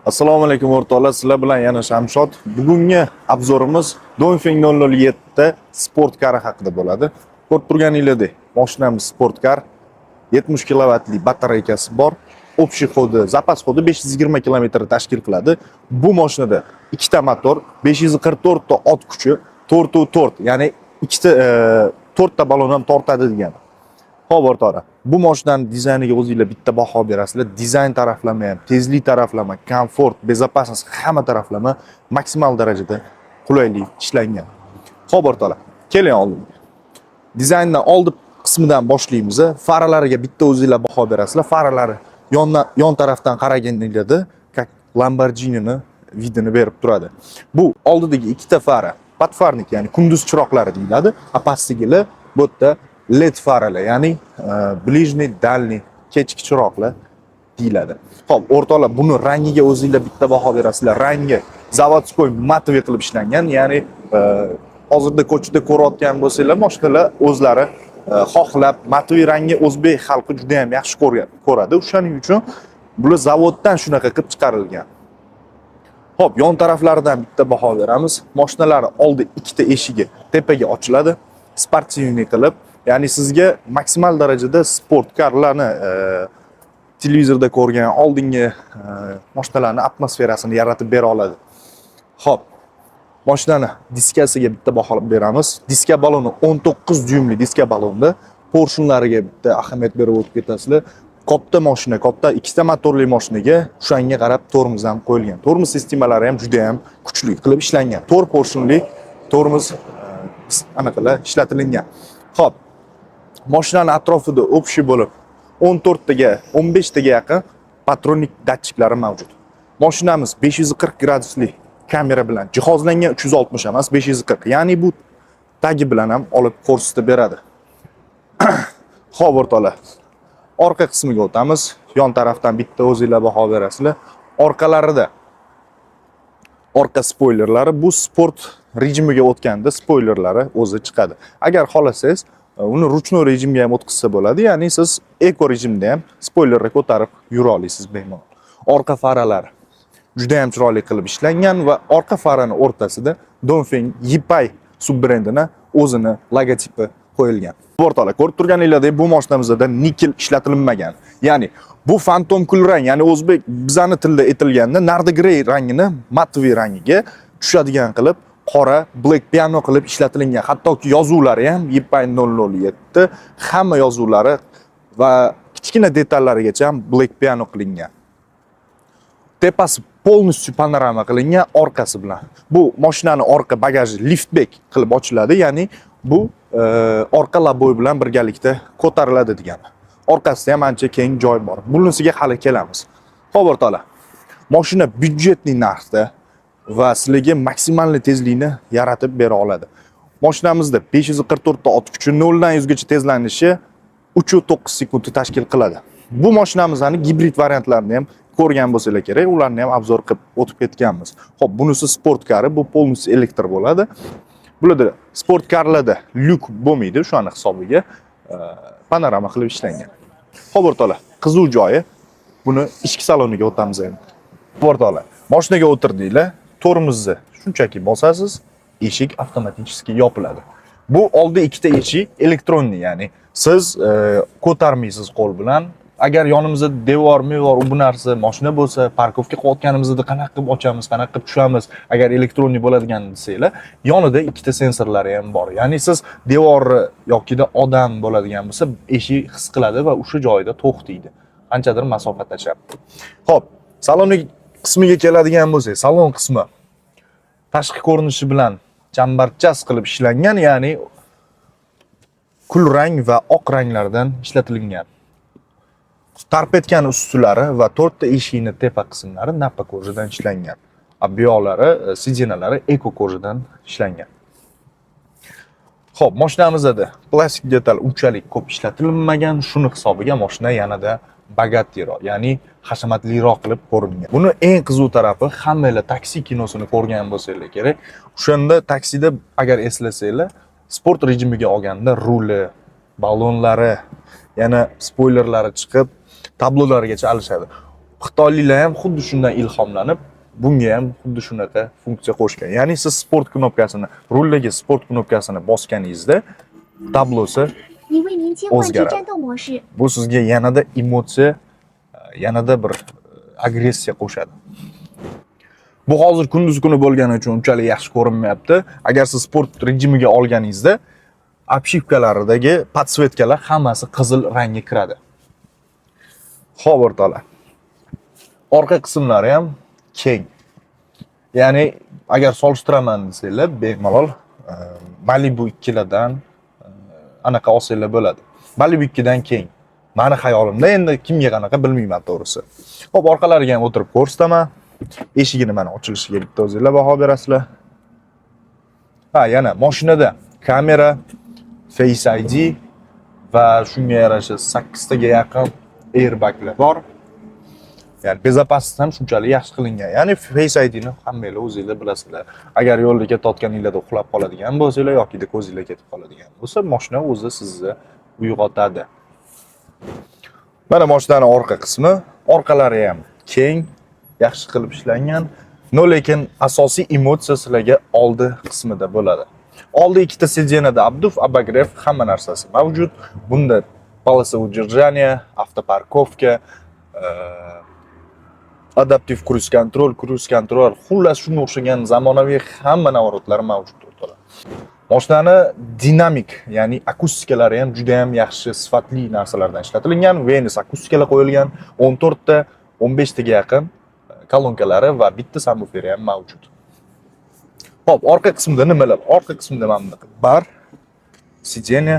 Assalomu alaykum o'rtoqlar, sizlar bilan yana Shamshod. Bugungi obzorimiz Dongfeng 007 sport kari haqida bo'ladi. Ko'rib turganingizdek, mashinamiz sport kar, 70 kilovatli batareykasi bor. Общий xodi, zapas xodi 520 km tashkil qiladi. Bu mashinada ikkita motor, 544 ta ot kuchi, 4x4, ya'ni ikkita 4 ta balon ham tortadi degan. Xo'p o'rtoqlar, bu mashinaning dizayniga o'zingizlar bitta baho berasizlar. Dizayn taraflama ham, tezlik taraflama, komfort, безопасность hamma taraflama maksimal darajada qulaylik ishlangan. Xo'p o'rtoqlar, keling oldinga. Dizayndan oldin qismidan boshlaymiz. Faralariga bitta o'zingizlar baho berasizlar. Faralari yon tarafdan qaraganingizda Lamborghini'ni vidini berib turadi. Bu oldidagi ikkita fara, podfarnik, ya'ni kunduz chiroqlari deyiladi. Pastigilar bu yerda LED faralar, ya'ni ближний, дальний, kechki chiroqlar deyiladi. Xo'p, o'rtoqlar, buni rangiga o'zingizlar bitta baho berasizlar. Rangi zavodskoy matoviy qilib ishlangan, ya'ni hozirda ko'chada ko'rayotgan bo'lsanglar, mashinalar o'zlari xohlab matoviy rangni o'zbek xalqi juda ham yaxshi ko'radi. O'shaning uchun bular zavoddan shunaqa qilib chiqarilgan. Xo'p, yon taraflaridan bitta baho beramiz. Mashinalar oldi ikkita eshigi tepaga ochiladi, sportivniy qilib, ya'ni sizga maksimal darajada sport karlarni televizorda ko'rgan oldingi mashinalarning atmosferasini yaratib bera oladi. Xo'p, mashinani diskasiga bitta baho beramiz. Diska baloni 19 dyumli diska balonda. Porshunlariga bitta ahamiyat berib o'tib ketasizlar. Katta mashina, katta ikkita motorli mashinaga o'shanga qarab tormoz ham qo'yilgan. Tormoz sistemalari ham juda ham kuchli qilib ishlangan. 4 porshunli tormoz anaqalar ishlatilgan. Xo'p, mashinaning atrofida общий bo'lib 14 taga, 15 taga yaqin patronik datchiklari mavjud. Mashinamiz 540 gradusli kamera bilan jihozlangan, 360 emas, 540. Ya'ni bu tagi bilan ham olib ko'rsatib beradi. Xo'p o'rtoqlar, orqa qismiga o'tamiz. Yon tarafdan bitta o'zingizlar baho berasizlar. Orqalarida orqa spoilerlari, bu sport rejimiga o'tganda spoilerlari o'zi chiqadi. Agar xohlasangiz uni ruchnoy rejimga ham o'tkazsa bo'ladi, ya'ni siz eko rejimda ham spoilerni ko'tarib yura olasiz bemalol. Orqa faralari juda ham chiroyli qilib ishlangan va orqa farani o'rtasida Dongfeng Yipay subbrendining o'zini logotipi qo'yilgan. O'rtoqlar, ko'rib turganingizdek, bu mashinamizda nikel ishlatilmagan. Ya'ni bu fantom kulrang, ya'ni o'zbek bizani tilda aytilganda nardi grey rangini matoviy rangiga tushadigan qilib qora black piano qilib ishlatilgan. Hattoki yozuvlari ham Yipay 007 hamma yozuvlari va kichkina detallarigacha ham black piano qilingan. Tepasi полностью panorama qilingan orqasi bilan. Bu mashinaning orqa bagaji liftback qilib ochiladi, ya'ni bu orqa laboy bilan birgalikda ko'tariladi degani. Orqasida ham ancha keng joy bor. Bunisiga hali kelamiz. Xo'p o'rtoqlar, mashina byudjetli narxda va sizlarga maksimal tezlikni yaratib bera oladi. Mashinamizda 544 ta ot kuchi, 0 dan 100 gacha tezlanishi 3.9 sekundni tashkil qiladi. Bu mashinamizning gibrid variantlarini ham ko'rgan bo'lsanglar kerak, ularni ham obzor qilib o'tib ketganmiz. Xo'p, bunisi sport kari, bu полностью elektr bo'ladi. Bularda sport karlarda lyuk bo'lmaydi, o'shani hisobiga panorama qilib ishlangan. Xo'p o'rtoqlar, qiziq joyi, buni ichki saloniga o'tamiz endi. O'rtoqlar, mashinaga o'tirdinglar, tormozni shunchaki bosasiz, eshik avtomatik yopiladi. Bu oldi ikkita eshik elektronniy, ya'ni siz ko'tarmaysiz qo'l bilan. Agar yonimizda devor bu narsa mashina bo'lsa, parkovka qilayotganimizda qanaqa qilib ochamiz, qanaqa qilib tushamiz, agar elektronniy bo'ladigan desanglar, yonida ikkita sensorlari ham bor. Ya'ni siz devorni yokida odam bo'ladigan bo'lsa, eshik his qiladi va o'sha joyda to'xtaydi. Qanchadir masofa tashlab. Xo'p, salonning qismiga keladigan bo'lsak, salon qismi tashqi ko'rinishi bilan chambarchas qilib ishlangan, ya'ni kul rang va oq ranglardan ishlatilgan. Tarpetgan ustunlari va 4 ta eshikning tepa qismlari nappa ko'rjadan ishlangan. Abiyolari, sidinalari eko ko'rjadan ishlangan. Xo'p, mashinamizda plastik detal unchalik ko'p ishlatilmagan, shuni hisobiga mashina yanada bogatliroq, ya'ni hashamatliroq qilib ko'ringan. Buni eng qiziq tarafi, hammalar taksi kinosini ko'rgan bo'lsanglar kerak. O'shanda taksida agar eslasanglar, sport rejimiga olganda ruli, balonlari, yana spoilerlari chiqib, tablolarigacha alishadi. Xitoyliklar ham xuddi shundan ilhomlanib, bunga ham xuddi shunaqa funksiya qo'shgan. Ya'ni siz sport knopkasini, ruldagi sport knopkasini bosganingizda tablosi o'zgaradi. Bu sizga yanada emotsiya, yanada bir agressiya qo'shadi. Bu hozir kunduz kuni bo'lgani uchun unchalik yaxshi ko'rinmayapti. Agar siz sport rejimiga olganingizda obshivkalaridagi podsvetkalar hammasi qizil rangga kiradi. Xo'p, o'rtoqlar. Orqa qismlari ham keng. Ya'ni agar solishtiraman desanglar, bemalol Malibu 2 lardan anaqa olsanglar bo'ladi. Malibu 2 dan keng. Meni xayolimda endi kimga qanaqa bilmayman to'g'risi. Xo'p, orqalariga ham o'tirib ko'rsataman. Eshigini mana ochilishiga bitta o'zingizlar baho berasizlar. Ha, yana mashinada kamera, Face ID va shunga yarasha 8 taga yaqin airbaglar bor. Ya'ni bezopaslik ham shunchalik yaxshi qilingan. Ya'ni Face IDni hammanglar o'zingizlar bilasizlar. Agar yo'lda ketayotganingizda uxlab qoladigan bo'lsanglar yoki ko'zingizlar ketib qoladigan bo'lsa, mashina o'zi sizni uyg'otadi. Mana mashinaning orqa qismi, orqalari ham keng, yaxshi qilib ishlangan. Lekin asosiy emotsiya sizlarga oldi qismida bo'ladi. Oldi ikkita sidenada obduf, обогрев, hamma narsasi mavjud. Bunda полоса удержания, avtoparkovka, adaptiv cruise control, xullas shunga o'xshagan zamonaviy hamma navorotlar mavjud o'rtoqlar. Mashinani dinamik, ya'ni akustikalari ham juda ham yaxshi, sifatli narsalardan ishlatilgan. Venus akustikalar qo'yilgan, 14 ta, 15 taga yaqin kolonkalari va bitta subwooferi ham mavjud. Xo'p, orqa qismida nimalar? Orqa qismida mana bunaqa bar, sideniya.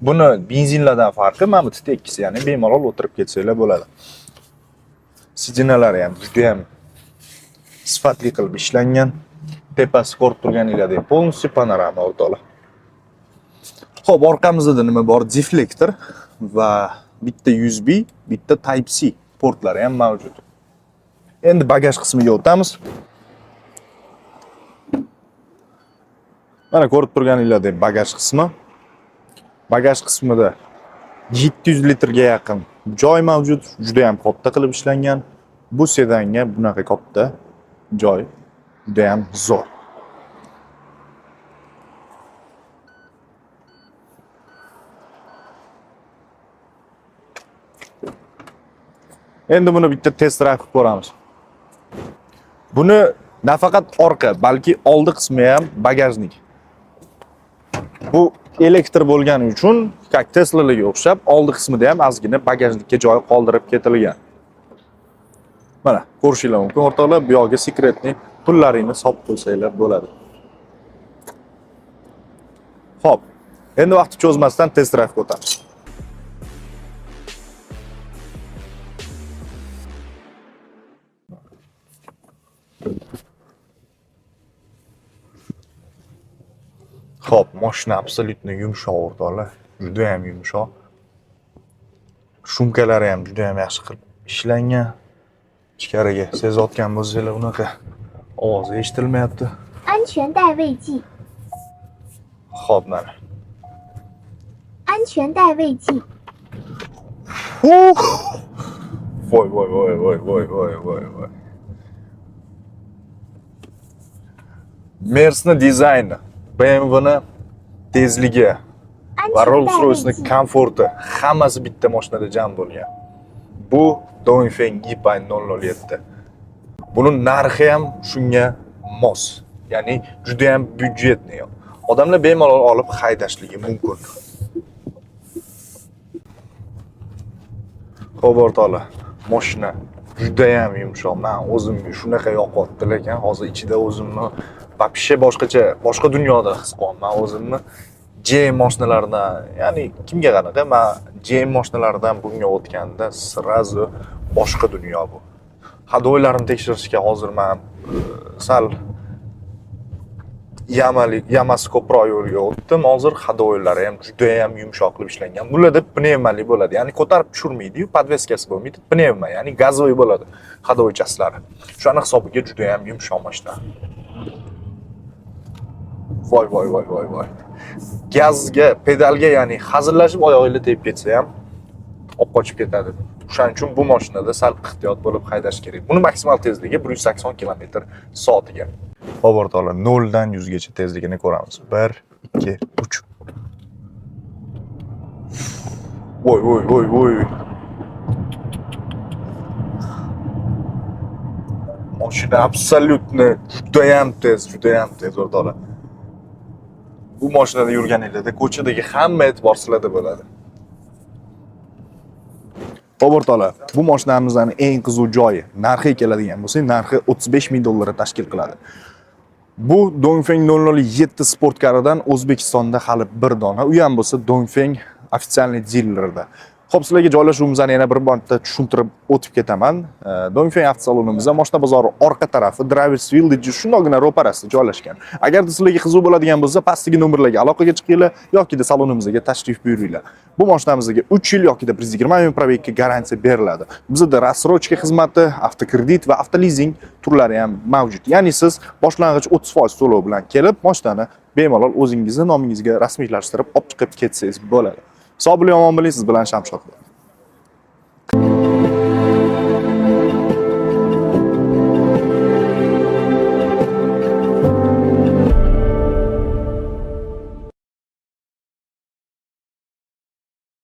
Buni benzinlardan farqi mana bu tekkisi, ya'ni bemalol o'tirib ketsanglar bo'ladi. Sidinalari ham juda ham sifatli qilib ishlangan. Tepasi ko'rib turganinglardek полностью panorama o'rtoqlar. Xo'p, orqamizda nima bor? Deflektor va bitta USB, bitta Type C portlari ham mavjud. Endi bagaj qismiga o'tamiz. Mana ko'rib turganinglardek bagaj qismi. Bagaj qismida 700 litrga yaqin joy mavjud, juda ham katta qilib ishlangan. Bu sedanga bunaqa katta joy juda ham zo'r. Endi buni bitta test drive qilib ko'ramiz. Buni nafaqat orqa, balki oldi qismi ham bagajnik. Bu elektr bo'lgani uchun, как Tesla'larga o'xshab, oldi qismida ham ozgina bagajnikka joy qoldirib ketilgan. Mana, ko'rishingiz mumkin o'rtoqlar, bu yoqqa sekretni pullaringni solib qo'ysanglar bo'ladi. Xo'p, endi vaqt cho'zmasdan test drive o'tamiz. Xo'p, mashina absolutno yumshoq o'rtoqlar, juda ham yumshoq. Shumkalari ham juda ham yaxshi qilib ishlangan. Ichkariga sezayotgan bo'lsanglar, unaqa ovoz eshitilmayapti. 安全带位记， Xo'p, mana. 安全带位记， Voy, voy, voy, voy, voy, voy, voy, voy. Mersni dizayni, BMWni tezligi 安 va 全带位 Rolls-Royce'ni 记， komforti hammasi bitta mashinada jam bo'lgan. Bu Dongfeng Yipay 007. Buning narxi ham shunga mos. Ya'ni juda ham byudjetli. Odamlar bemalol olib haydashligi mumkin. Xo'p o'rtoqlar, mashina juda ham yumshoq. Men o'zimga shunaqa yoqyapti, lekin hozir ichida o'zimni вообще boshqa dunyoda his qilaman o'zimni. GM mashinalaridan, ya'ni kimga qanaqa, men GM mashinalaridan bunga o'tganda srazu boshqa dunyo bu. Hadoylarini tekshirishga hozir men sal Yamasi ko'proq yo'lga o'tdim. Hozir hadoylari ham juda ham yumshoq qilib ishlangan. Bularda pnevmali bo'ladi. Ya'ni ko'tarib tushirmaydi-yu, podveskasi bo'lmaydi. Pnevma, ya'ni gazovoy bo'ladi hadoychaslari. Shuni hisobiga juda ham yumshoq mashina. Voy, voy, voy, voy, voy. Gazga, pedalga, ya'ni hazillashib oyog'ingizga tegib ketsa ham olib qochib ketadi. O'shaning uchun bu mashinada sal ehtiyot bo'lib haydash kerak. Buni maksimal tezligi 180 km/soatga. Obortolar 0 dan 100 gacha tezligini ko'ramiz. 1, 2, 3. Voy. Mashina absolyutni judayam tez o'rtoqlar. Bu mashinada yurganingizda ko'chadagi hamma e'tibor sizlarda bo'ladi. O'rtoqlar, bu mashinamizning eng qiziq joyi, narxi keladigan bo'lsa, narxi $35,000 tashkil qiladi. Bu Dongfeng 007 sportkaridan O'zbekistonda hali bir dona, u ham bo'lsa Dongfeng ofitsialniy dilerida. Xo'p, sizlarga joylashuvimizni yana bir marta tushuntirib o'tib ketaman. Dongfeng avtosalonimizda mashina bozori orqa tarafi Drivers Village shundagina ro'parasida joylashgan. Agarda sizlarga qiziq bo'ladigan bo'lsa, pastdagi nomerlarga aloqaga chiqinglar yoki salonimizga tashrif buyuringlar. Bu mashinamizga 3 yil yoki 120 ming probegga garantiya beriladi. Bizda rassrochka xizmati, avtokredit va avtolizing turlari ham mavjud. Ya'ni siz boshlang'ich 30% to'lov bilan kelib, mashinani bemalol o'zingizning nomingizga rasmiylashtirib olib chiqib ketsangiz bo'ladi. Sog' bo'ling, omon bo'ling, siz bilan Shamshod.